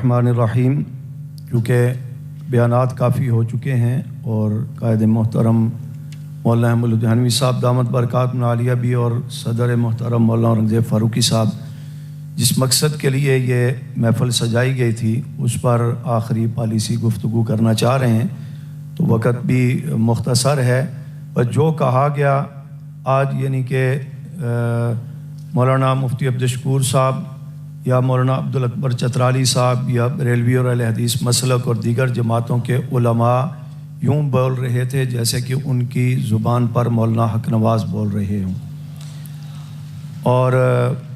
الرحمن الرحیم۔ کیونکہ بیانات کافی ہو چکے ہیں اور قائد محترم مولانا احمد لدھیانوی صاحب دامت برکات عالیہ بھی اور صدر محترم مولانا اورنگزیب فاروقی صاحب جس مقصد کے لیے یہ محفل سجائی گئی تھی اس پر آخری پالیسی گفتگو کرنا چاہ رہے ہیں، تو وقت بھی مختصر ہے۔ اور جو کہا گیا آج یعنی کہ مولانا مفتی عبدالشکور صاحب یا مولانا عبدالاکبر چترالی صاحب یا بریلوی اور اہل حدیث مسلک اور دیگر جماعتوں کے علماء یوں بول رہے تھے جیسے کہ ان کی زبان پر مولانا حق نواز بول رہے ہوں۔ اور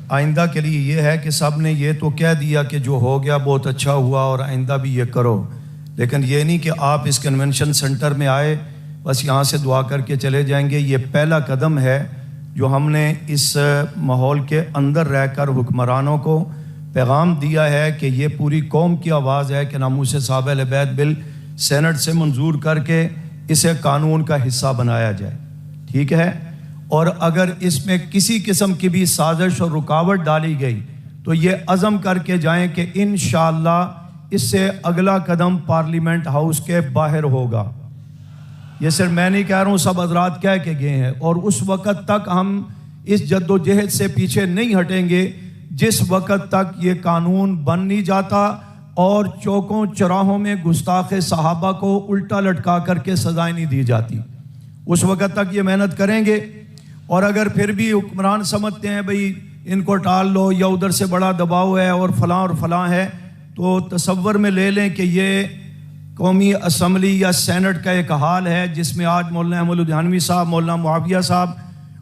آئندہ کے لیے یہ ہے کہ سب نے یہ تو کہہ دیا کہ جو ہو گیا بہت اچھا ہوا اور آئندہ بھی یہ کرو، لیکن یہ نہیں کہ آپ اس کنونشن سینٹر میں آئے بس یہاں سے دعا کر کے چلے جائیں گے۔ یہ پہلا قدم ہے جو ہم نے اس ماحول کے اندر رہ کر حکمرانوں کو پیغام دیا ہے کہ یہ پوری قوم کی آواز ہے کہ ناموس صحابہ اہل بیت بل سینٹ سے منظور کر کے اسے قانون کا حصہ بنایا جائے، ٹھیک ہے؟ اور اگر اس میں کسی قسم کی بھی سازش اور رکاوٹ ڈالی گئی تو یہ عزم کر کے جائیں کہ انشاءاللہ اس سے اگلا قدم پارلیمنٹ ہاؤس کے باہر ہوگا۔ یہ صرف میں نہیں کہہ رہا ہوں، سب حضرات کہہ کے گئے ہیں، اور اس وقت تک ہم اس جد و جہد سے پیچھے نہیں ہٹیں گے جس وقت تک یہ قانون بن نہیں جاتا اور چوکوں چراہوں میں گستاخ صحابہ کو الٹا لٹکا کر کے سزائیں نہیں دی جاتی۔ اس وقت تک یہ محنت کریں گے۔ اور اگر پھر بھی حکمران سمجھتے ہیں بھئی ان کو ٹال لو یا ادھر سے بڑا دباؤ ہے اور فلاں ہے، تو تصور میں لے لیں کہ یہ قومی اسمبلی یا سینٹ کا ایک حال ہے جس میں آج مولانا احمد لدھیانوی صاحب، مولانا معاویہ صاحب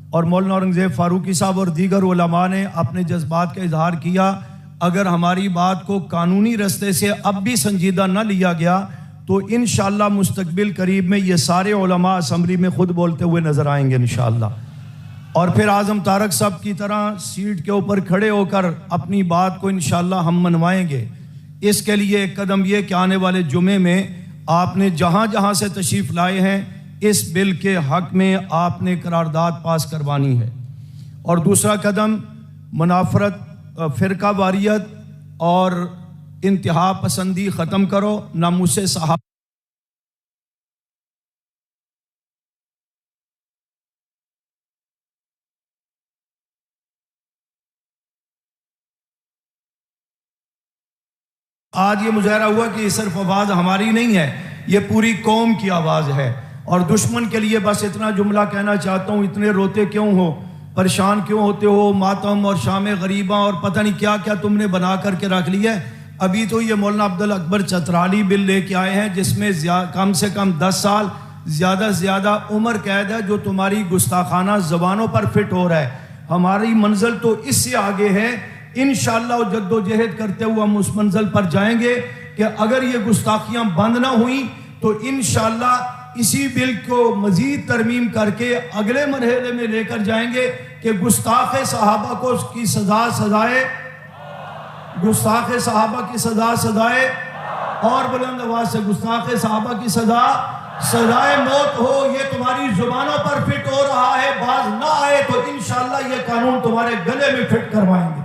اور مولانا اورنگزیب فاروقی صاحب اور دیگر علماء نے اپنے جذبات کا اظہار کیا۔ اگر ہماری بات کو قانونی رستے سے اب بھی سنجیدہ نہ لیا گیا تو انشاءاللہ مستقبل قریب میں یہ سارے علماء اسمبلی میں خود بولتے ہوئے نظر آئیں گے انشاءاللہ، اور پھر اعظم طارق صاحب کی طرح سیٹ کے اوپر کھڑے ہو کر اپنی بات کو انشاءاللہ ہم منوائیں گے۔ اس کے لیے ایک قدم یہ کہ آنے والے جمعے میں آپ نے جہاں جہاں سے تشریف لائے ہیں اس بل کے حق میں آپ نے قرارداد پاس کروانی ہے۔ اور دوسرا قدم منافرت، فرقہ واریت اور انتہا پسندی ختم کرو۔ ناموس صحابہ آج یہ مظاہرہ ہوا کہ یہ صرف آواز ہماری نہیں ہے، یہ پوری قوم کی آواز ہے۔ اور دشمن کے لیے بس اتنا جملہ کہنا چاہتا ہوں، اتنے روتے کیوں ہو، پریشان کیوں ہوتے ہو، ماتم اور شام غریباں اور پتہ نہیں کیا کیا تم نے بنا کر کے رکھ لیا ہے۔ ابھی تو یہ مولانا عبدالاکبر چترالی بل لے کے آئے ہیں جس میں کم سے کم 10 سال زیادہ سے زیادہ عمر قید ہے، جو تمہاری گستاخانہ زبانوں پر فٹ ہو رہا ہے۔ ہماری منزل تو اس سے آگے ہے، انشاءاللہ جد و جہد کرتے ہوئے ہم اس منزل پر جائیں گے کہ اگر یہ گستاخیاں بند نہ ہوئیں تو انشاءاللہ اسی بل کو مزید ترمیم کر کے اگلے مرحلے میں لے کر جائیں گے کہ گستاخ صحابہ کو اس کی سزا سزائے، گستاخ صحابہ کی سزا سزائے، اور بلند آواز سے گستاخ صحابہ کی سزا سزائے موت ہو۔ یہ تمہاری زبانوں پر فٹ ہو رہا ہے، باز نہ آئے تو انشاءاللہ یہ قانون تمہارے گلے میں فٹ کروائیں گے۔